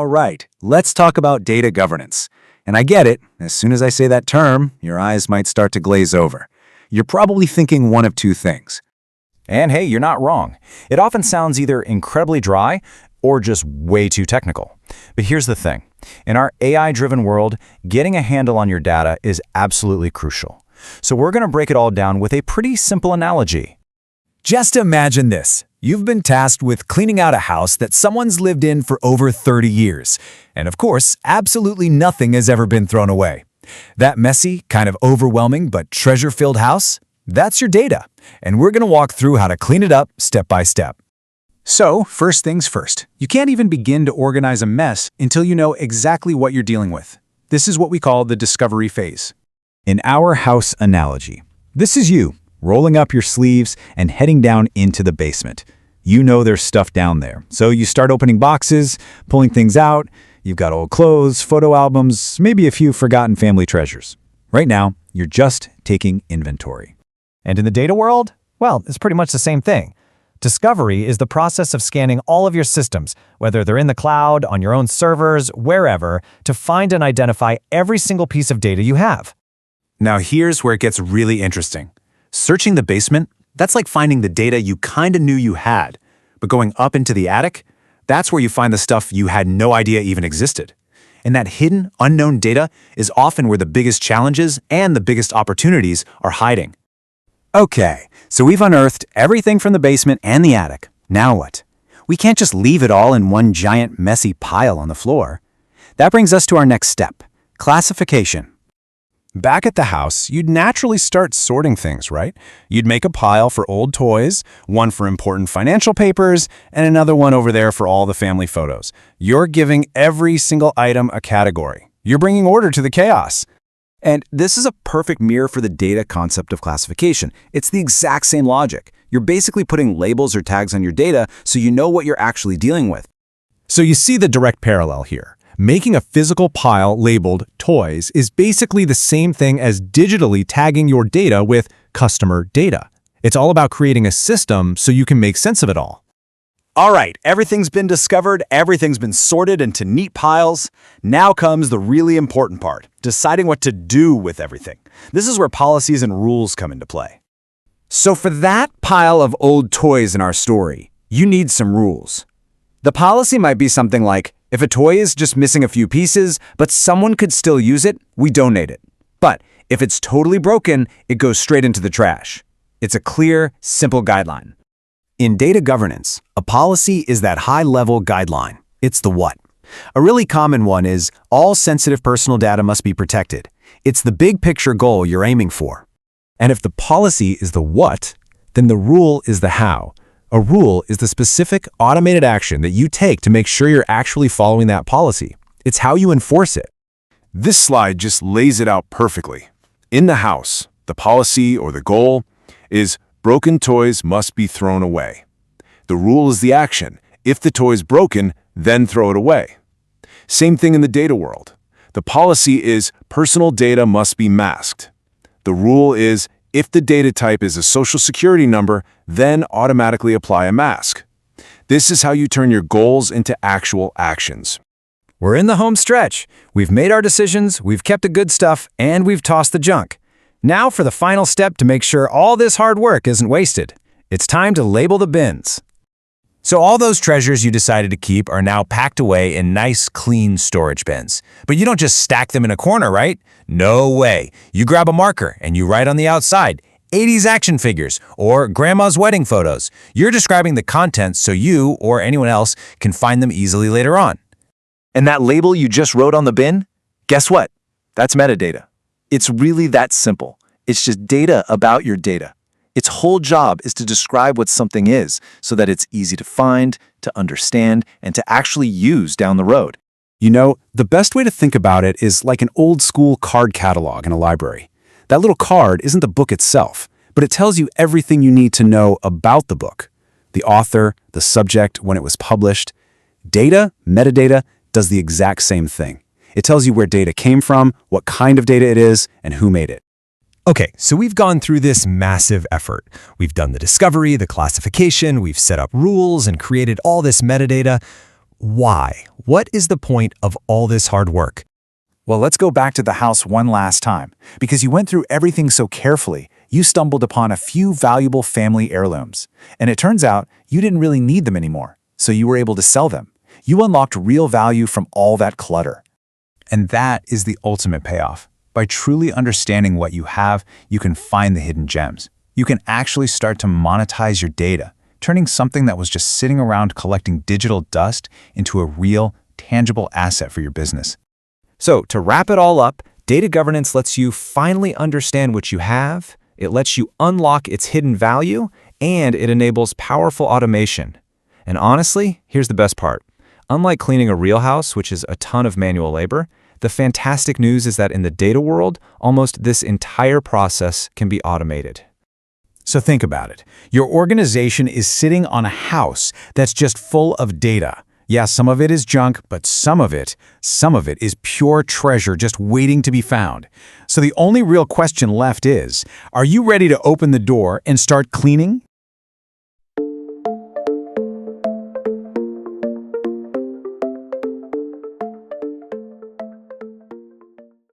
All right, let's talk about data governance. And I get it, as soon as I say that term, your eyes might start to glaze over. You're probably thinking one of two things. And hey, you're not wrong. It often sounds either incredibly dry or just way too technical. But here's the thing. In our AI-driven world, getting a handle on your data is absolutely crucial. So we're going to break it all down with a pretty simple analogy. Just imagine this. You've been tasked with cleaning out a house that someone's lived in for over 30 years. And of course, absolutely nothing has ever been thrown away. That messy, kind of overwhelming, but treasure-filled house, that's your data. And we're going to walk through how to clean it up step by step. So, first things first, you can't even begin to organize a mess until you know exactly what you're dealing with. This is what we call the discovery phase. In our house analogy, this is you, rolling up your sleeves and heading down into the basement. You know there's stuff down there, so you start opening boxes, pulling things out. You've got old clothes, photo albums, maybe a few forgotten family treasures. Right now, you're just taking inventory. And in the data world, well, it's pretty much the same thing. Discovery is the process of scanning all of your systems, whether they're in the cloud, on your own servers, wherever, to find and identify every single piece of data you have. Now here's where it gets really interesting. Searching the basement, that's like finding the data you kinda knew you had. But going up into the attic, that's where you find the stuff you had no idea even existed. And that hidden, unknown data is often where the biggest challenges and the biggest opportunities are hiding. Okay, so we've unearthed everything from the basement and the attic. Now what? We can't just leave it all in one giant messy pile on the floor. That brings us to our next step, classification. Back at the house, you'd naturally start sorting things, right? You'd make a pile for old toys, one for important financial papers, and another one over there for all the family photos. You're giving every single item a category. You're bringing order to the chaos. And this is a perfect mirror for the data concept of classification. It's the exact same logic. You're basically putting labels or tags on your data so you know what you're actually dealing with. So you see the direct parallel here. Making a physical pile labeled toys is basically the same thing as digitally tagging your data with customer data. It's all about creating a system so you can make sense of it all. All right, everything's been discovered, everything's been sorted into neat piles. Now comes the really important part, deciding what to do with everything. This is where policies and rules come into play. So for that pile of old toys in our story, you need some rules. The policy might be something like, if a toy is just missing a few pieces, but someone could still use it, we donate it. But if it's totally broken, it goes straight into the trash. It's a clear, simple guideline. In data governance, a policy is that high-level guideline. It's the what. A really common one is all sensitive personal data must be protected. It's the big picture goal you're aiming for. And if the policy is the what, then the rule is the how. A rule is the specific automated action that you take to make sure you're actually following that policy. It's how you enforce it. This slide just lays it out perfectly. In the house, the policy or the goal is broken toys must be thrown away. The rule is the action. If the toy is broken, then throw it away. Same thing in the data world. The policy is personal data must be masked. The rule is if the data type is a social security number, then automatically apply a mask. This is how you turn your goals into actual actions. We're in the home stretch. We've made our decisions, we've kept the good stuff, and we've tossed the junk. Now for the final step to make sure all this hard work isn't wasted. It's time to label the bins. So all those treasures you decided to keep are now packed away in nice, clean storage bins. But you don't just stack them in a corner, right? No way. You grab a marker and you write on the outside, 80s action figures or grandma's wedding photos. You're describing the contents so you or anyone else can find them easily later on. And that label you just wrote on the bin? Guess what? That's metadata. It's really that simple. It's just data about your data. Its whole job is to describe what something is so that it's easy to find, to understand, and to actually use down the road. You know, the best way to think about it is like an old school card catalog in a library. That little card isn't the book itself, but it tells you everything you need to know about the book. The author, the subject, when it was published. Data, metadata, does the exact same thing. It tells you where data came from, what kind of data it is, and who made it. Okay, so we've gone through this massive effort. We've done the discovery, the classification, we've set up rules and created all this metadata. Why? What is the point of all this hard work? Well, let's go back to the house one last time. Because you went through everything so carefully, you stumbled upon a few valuable family heirlooms. And it turns out you didn't really need them anymore, so you were able to sell them. You unlocked real value from all that clutter. And that is the ultimate payoff. By truly understanding what you have, you can find the hidden gems. You can actually start to monetize your data, turning something that was just sitting around collecting digital dust into a real, tangible asset for your business. So, to wrap it all up, data governance lets you finally understand what you have, it lets you unlock its hidden value, and it enables powerful automation. And honestly, here's the best part. Unlike cleaning a real house, which is a ton of manual labor, the fantastic news is that in the data world, almost this entire process can be automated. So think about it. Your organization is sitting on a house that's just full of data. Yeah, some of it is junk, but some of it is pure treasure just waiting to be found. So the only real question left is, are you ready to open the door and start cleaning?